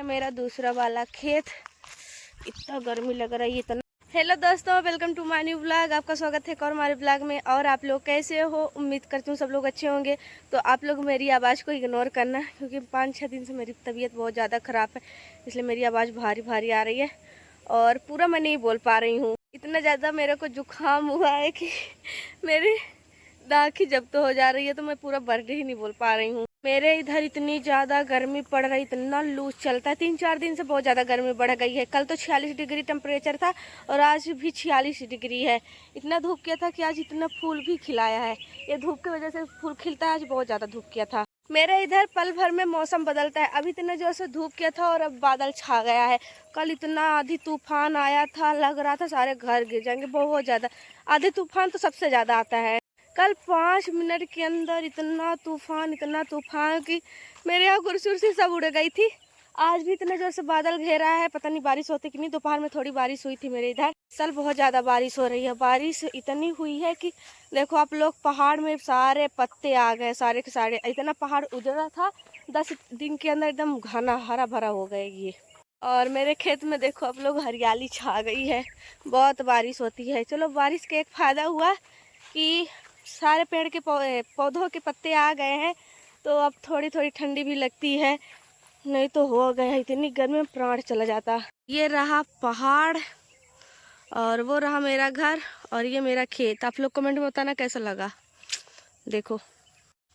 मेरा दूसरा वाला खेत। इतना गर्मी लग रहा है इतना। हेलो दोस्तों, welcome to my new blog. आपका स्वागत है एक और हमारे ब्लॉग में। और आप लोग कैसे हो? उम्मीद करती हूँ सब लोग अच्छे होंगे। तो आप लोग मेरी आवाज़ को इग्नोर करना, क्योंकि 5-6 दिन से मेरी तबीयत बहुत ज़्यादा ख़राब है, इसलिए मेरी आवाज़ भारी भारी आ रही है और पूरा मैं नहीं बोल पा रही हूँ। इतना ज़्यादा मेरे को जुकाम हुआ है कि मेरी दाखी जब तो हो जा रही है, तो मैं पूरा वर्ड ही नहीं बोल पा रही हूँ। मेरे इधर इतनी ज़्यादा गर्मी पड़ रही, इतना लू चलता है। 3-4 दिन से बहुत ज़्यादा गर्मी बढ़ गई है। कल तो 46 डिग्री टेम्परेचर था और आज भी 46 डिग्री है। इतना धूप किया था कि आज इतना फूल भी खिलाया है। ये धूप की वजह से फूल खिलता है। आज बहुत ज़्यादा धूप किया था। मेरे इधर पल भर में मौसम बदलता है। अभी इतना जोर से धूप किया था और अब बादल छा गया है। कल इतना आंधी तूफान आया था, लग रहा था सारे घर गिर जाएंगे। बहुत ज़्यादा आंधी तूफान तो सबसे ज़्यादा आता है। कल 5 मिनट के अंदर इतना तूफान कि मेरे यहाँ कुर्सी उर्सी सब उड़ गई थी। आज भी इतना जोर से बादल घेरा है, पता नहीं बारिश होती कि नहीं। दोपहर में थोड़ी बारिश हुई थी मेरे इधर। कल बहुत ज़्यादा बारिश हो रही है। बारिश इतनी हुई है कि देखो आप लोग, पहाड़ में सारे पत्ते आ गए, सारे के सारे। इतना पहाड़ उजड़ा था, 10 दिन के अंदर एकदम घना हरा भरा हो गए ये। और मेरे खेत में देखो आप लोग, हरियाली छा गई है। बहुत बारिश होती है। चलो, बारिश का एक फ़ायदा हुआ कि सारे पेड़ के पौधों के पत्ते आ गए हैं, तो अब थोड़ी थोड़ी ठंडी भी लगती है। नहीं तो हो गया है इतनी गर्मी में प्राण चला जाता। ये रहा पहाड़ और वो रहा मेरा घर और ये मेरा खेत। आप लोग कमेंट में बताना कैसा लगा। देखो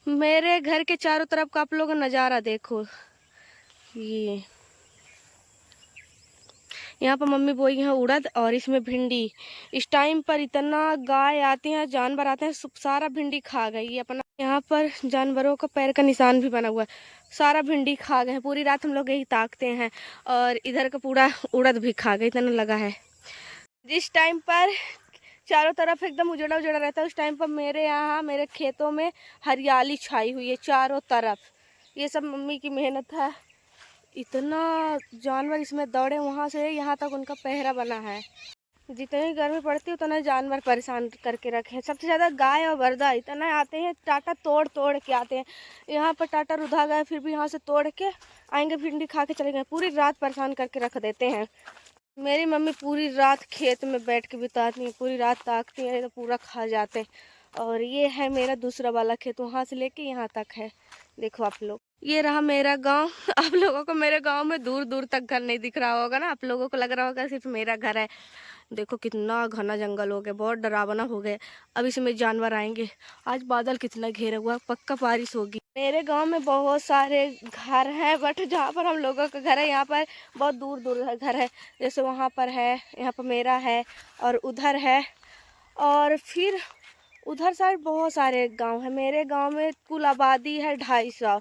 मेरे घर के चारों तरफ का आप लोग नज़ारा देखो। ये यहाँ पर मम्मी बोई है उड़द और इसमें भिंडी। इस टाइम पर इतना गाय आते हैं, जानवर आते हैं, सारा भिंडी खा गई है अपना। यहाँ पर जानवरों का पैर का निशान भी बना हुआ है। सारा भिंडी खा गए हैं। पूरी रात हम लोग यही ताकते हैं और इधर का पूरा उड़द भी खा गई, इतना लगा है। जिस टाइम पर चारों तरफ एकदम उजड़ा उजड़ा रहता है, उस टाइम पर मेरे यहाँ मेरे खेतों में हरियाली छाई हुई है चारों तरफ। ये सब मम्मी की मेहनत है। इतना जानवर इसमें दौड़े, वहाँ से यहाँ तक उनका पहरा बना है। जितनी गर्मी पड़ती है उतना जानवर परेशान करके रखे हैं। सबसे ज़्यादा गाय और बरदा इतना आते हैं, टाटा तोड़ तोड़ के आते हैं। यहाँ पर टाटा रुधा गए, फिर भी यहाँ से तोड़ के आएंगे, भिंडी खा के चले गए। पूरी रात परेशान करके रख देते हैं। मेरी मम्मी पूरी रात खेत में बैठ के बिताती है, पूरी रात ताकती है, तो पूरा खा जाते हैं। और ये है मेरा दूसरा वाला खेत, वहाँ से लेके यहाँ तक है। देखो आप लोग, ये रहा मेरा गांव। आप लोगों को मेरे गांव में दूर दूर तक घर नहीं दिख रहा होगा ना। आप लोगों को लग रहा होगा सिर्फ मेरा घर है। देखो कितना घना जंगल हो गया, बहुत डरावना हो गया। अब इसमें जानवर आएंगे। आज बादल कितना घेरा हुआ, पक्का बारिश होगी। मेरे गांव में बहुत सारे घर हैं, बट जहाँ पर हम लोगों का घर है यहाँ पर बहुत दूर दूर घर है। जैसे वहाँ पर है, यहाँ पर मेरा है और उधर है, और फिर उधर साइड बहुत सारे गांव है। मेरे गांव में कुल आबादी है 250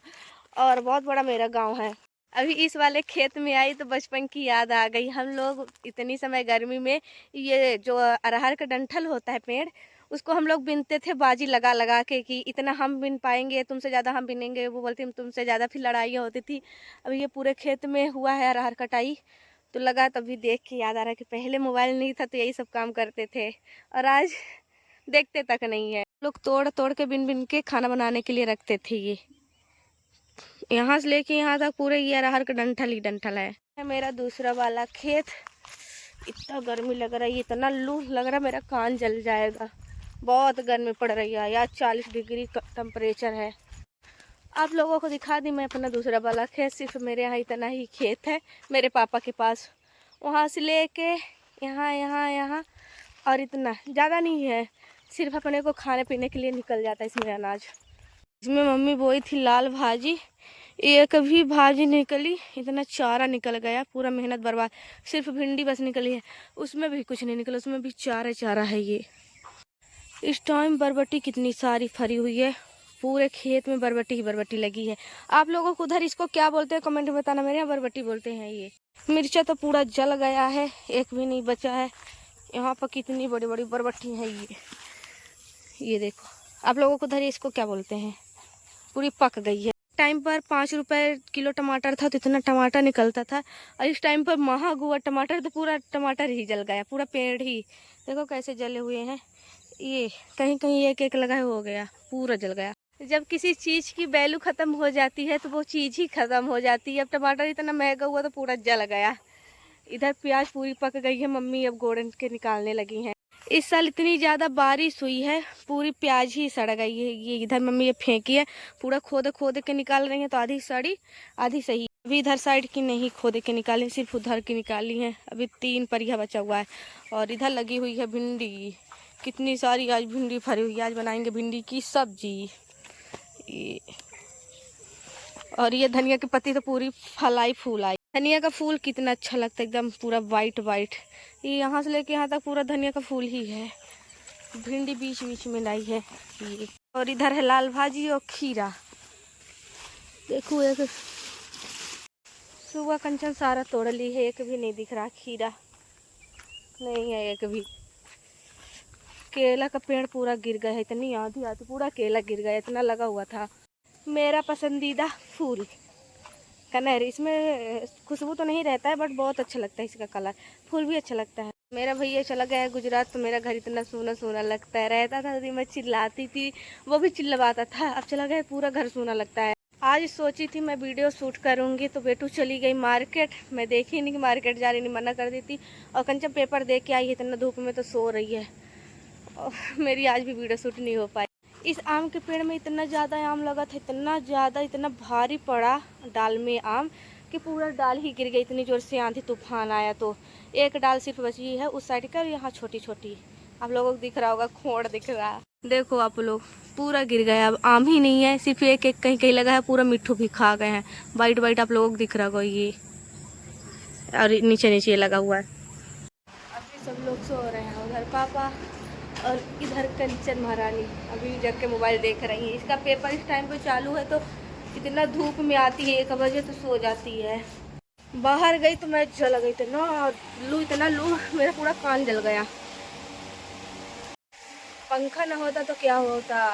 और बहुत बड़ा मेरा गांव है। अभी इस वाले खेत में आई तो बचपन की याद आ गई। हम लोग इतनी समय गर्मी में ये जो अरहर का डंठल होता है पेड़, उसको हम लोग बिनते थे बाजी लगा लगा के कि इतना हम बिन पाएंगे, तुमसे ज़्यादा हम बिनेंगे। वो बोलती हम तुमसे ज़्यादा, फिर लड़ाइयाँ होती थी। अभी ये पूरे खेत में हुआ है अरहर कटाई, तो लगा तभी देख के याद आ रहा है कि पहले मोबाइल नहीं था तो यही सब काम करते थे और आज देखते तक नहीं है। लोग तोड़ तोड़ के बिन बिन के खाना बनाने के लिए रखते थे। ये यहाँ से लेके यहाँ तक पूरे ये अरहर का डंठल ही डंठल है। मेरा दूसरा वाला खेत। इतना गर्मी लग रहा है, इतना लू लग रहा है मेरा कान जल जाएगा। बहुत गर्मी पड़ रही है यार, 40 डिग्री टेम्परेचर है। आप लोगों को दिखा दी मैं अपना दूसरा वाला खेत। सिर्फ मेरे यहाँ इतना ही खेत है मेरे पापा के पास। वहाँ से लेके यहाँ यहाँ यहाँ और इतना ज़्यादा नहीं है, सिर्फ अपने को खाने पीने के लिए निकल जाता है इसमें अनाज। इसमें मम्मी बोई थी लाल भाजी, एक भी भाजी निकली, इतना चारा निकल गया, पूरा मेहनत बर्बाद। सिर्फ भिंडी बस निकली है, उसमें भी कुछ नहीं निकला, उसमें भी चारा चारा है। ये इस टाइम बरबटी कितनी सारी फरी हुई है, पूरे खेत में बरबटी ही बरबटी लगी है। आप लोगों को उधर इसको क्या बोलते हैं कमेंट में बताना। मेरे यहाँ बरबटी बोलते हैं। ये मिर्चा तो पूरा जल गया है, एक भी नहीं बचा है। यहाँ पर कितनी बड़ी बड़ी बरबटी है। ये देखो, आप लोगों को उधर इसको क्या बोलते हैं। पूरी पक गई है। टाइम पर 5 रुपए किलो टमाटर था तो इतना टमाटर निकलता था, और इस टाइम पर महंगा हुआ टमाटर तो पूरा टमाटर ही जल गया, पूरा पेड़ ही देखो कैसे जले हुए हैं। ये कहीं कहीं एक एक लगा हो गया, पूरा जल गया। जब किसी चीज़ की वैल्यू ख़त्म हो जाती है तो वो चीज़ ही ख़त्म हो जाती है। अब टमाटर इतना महंगा हुआ तो पूरा जल गया। इधर प्याज पूरी पक गई है, मम्मी अब गोड़न के निकालने लगी हैं। इस साल इतनी ज़्यादा बारिश हुई है, पूरी प्याज ही सड़ गई है। ये इधर मम्मी ये फेंकी है, पूरा खोद खोद के निकाल रही हैं, तो आधी सड़ी आधी सही। अभी इधर साइड की नहीं खोद के निकाली, सिर्फ उधर की निकाली है। अभी 3 परिया बचा हुआ है। और इधर लगी हुई है भिंडी, कितनी सारी आज भिंडी फरी हुई है। आज बनाएंगे भिंडी की सब्जी। और ये धनिया की पत्ती तो पूरी फलाई फूल आई। धनिया का फूल कितना अच्छा लगता है, एकदम पूरा वाइट वाइट। ये यहाँ से लेके यहाँ तक पूरा धनिया का फूल ही है। भिंडी बीच बीच में लाई है ये। और इधर है लाल भाजी और खीरा। देखो एक सुबह कंचन सारा तोड़ ली है, एक भी नहीं दिख रहा। खीरा नहीं है एक भी। केला का पेड़ पूरा गिर गया है, इतनी आधी आधी पूरा केला गिर गया, इतना लगा हुआ था। मेरा पसंदीदा फूल कनेर, इसमें खुशबू तो नहीं रहता है बट बहुत अच्छा लगता है इसका कलर। फूल भी अच्छा लगता है। मेरा भैया चला गया है गुजरात, तो मेरा घर इतना सूना सूना लगता है। रहता था तो मैं चिल्लाती थी, वो भी चिल्लवाता था। अब चला गया, पूरा घर सूना लगता है। आज सोची थी मैं वीडियो शूट करूंगी, तो बेटू चली गई मार्केट। मैं देखी नहीं कि मार्केट जा रही, नहीं मना कर देती। और कंचन पेपर दे के आई है, इतना धूप में तो सो रही है। और मेरी आज भी वीडियो शूट नहीं हो पाई। इस आम के पेड़ में इतना ज़्यादा आम लगा था, इतना ज़्यादा, इतना भारी पड़ा डाल में आम कि पूरा डाल ही गिर गई। इतनी ज़ोर से आंधी तूफान आया तो एक डाल सिर्फ बची है उस साइड का। यहाँ छोटी छोटी आप लोगों को दिख रहा होगा, खोड़ दिख रहा है। देखो आप लोग, पूरा गिर गया। अब आम ही नहीं है, सिर्फ एक एक कहीं कहीं लगा है। पूरा मिट्टू भी खा गए हैं। वाइट वाइट आप लोगों को दिख रहा होगा ये, और नीचे नीचे लगा हुआ है। अभी सब लोग सो रहे हैं, उधर पापा और इधर कंचन महारानी अभी जग के मोबाइल देख रही है। इसका पेपर इस टाइम पे चालू है, तो इतना धूप में आती है 1 बजे तो सो जाती है। बाहर गई तो मैं जल गई, इतना लू मेरा पूरा कान जल गया। पंखा ना होता तो क्या होता।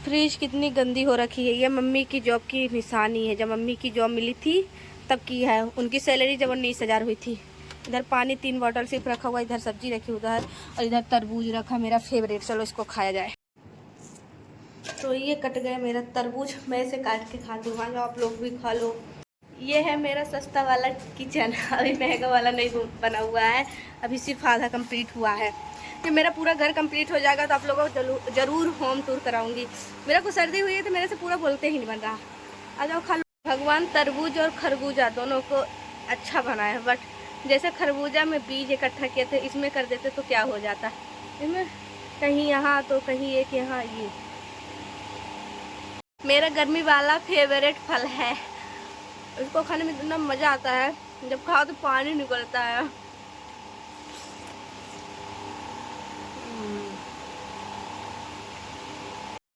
फ्रिज कितनी गंदी हो रखी है। ये मम्मी की जॉब की निशानी है, जब मम्मी की जॉब मिली थी तब की है। उनकी सैलरी जब 19,000 हुई थी। इधर पानी 3 बॉटल सिर्फ रखा हुआ, इधर सब्जी रखी उधर, और इधर तरबूज रखा, मेरा फेवरेट। चलो इसको खाया जाए। तो ये कट गया मेरा तरबूज, मैं इसे काट के खा दूँगा, जो आप लोग भी खा लो। ये है मेरा सस्ता वाला किचन, अभी महंगा वाला नहीं बना हुआ है, अभी सिर्फ आधा कंप्लीट हुआ है। जब मेरा पूरा घर कंप्लीट हो जाएगा तो आप लोगों को जरूर होम टूर कराऊंगी। मेरा को सर्दी हुई है तो मेरे से पूरा बोलते ही नहीं बन रहा। आ जाओ खा लो। भगवान तरबूज और खरबूजा दोनों को अच्छा बनाया, बट जैसे खरबूजा में बीज इकट्ठा किए थे, इसमें कर देते तो क्या हो जाता। इसमें कहीं यहाँ तो कहीं एक यहाँ। ये मेरा गर्मी वाला फेवरेट फल है, इसको खाने में इतना मज़ा आता है, जब खाओ तो पानी निकलता है।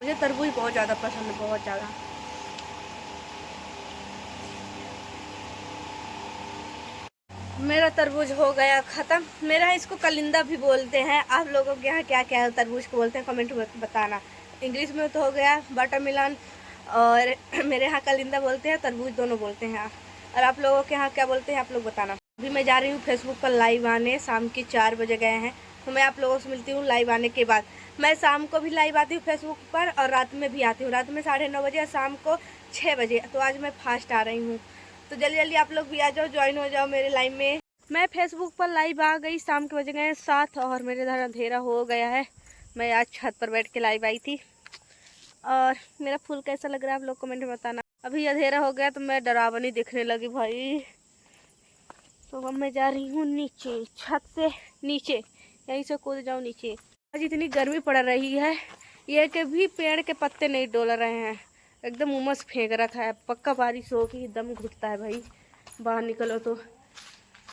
मुझे तरबूज बहुत ज़्यादा पसंद है, बहुत ज़्यादा। मेरा तरबूज हो गया ख़त्म। मेरा इसको कलिंदा भी बोलते हैं। आप लोगों के यहाँ क्या क्या है तरबूज को बोलते हैं, कमेंट में बताना। इंग्लिश में तो हो गया वाटरमेलन, और मेरे यहाँ कलिंदा बोलते हैं, तरबूज दोनों बोलते हैं। और आप लोगों के यहाँ क्या बोलते हैं आप लोग बताना। अभी मैं जा रही हूँ फेसबुक पर लाइव आने, शाम के 4 बजे गए हैं, तो मैं आप लोगों से मिलती हूँ लाइव आने के बाद। मैं शाम को भी लाइव आती हूँ फेसबुक पर, और रात में भी आती हूँ। रात में 9:30 बजे और शाम को 6 बजे। तो आज मैं फास्ट आ रही हूँ, तो जल्दी जल्दी आप लोग भी आ जाओ, ज्वाइन हो जाओ मेरे लाइव में। मैं फेसबुक पर लाइव आ गई, शाम के बजे गए 7 और मेरे इधर अंधेरा हो गया है। मैं आज छत पर बैठ के लाइव आई थी। और मेरा फूल कैसा लग रहा है आप लोग कमेंट में बताना। अभी अंधेरा हो गया तो मैं डरावनी दिखने लगी भाई। तो अब मैं जा रही हूँ नीचे, छत से नीचे, यहीं से कूद जाऊँ नीचे। आज इतनी गर्मी पड़ रही है, ये कि भी पेड़ के पत्ते नहीं डोल रहे हैं, एकदम उमस फेंक रखा है। पक्का बारिश होगी, दम घुटता है भाई, बाहर निकलो तो।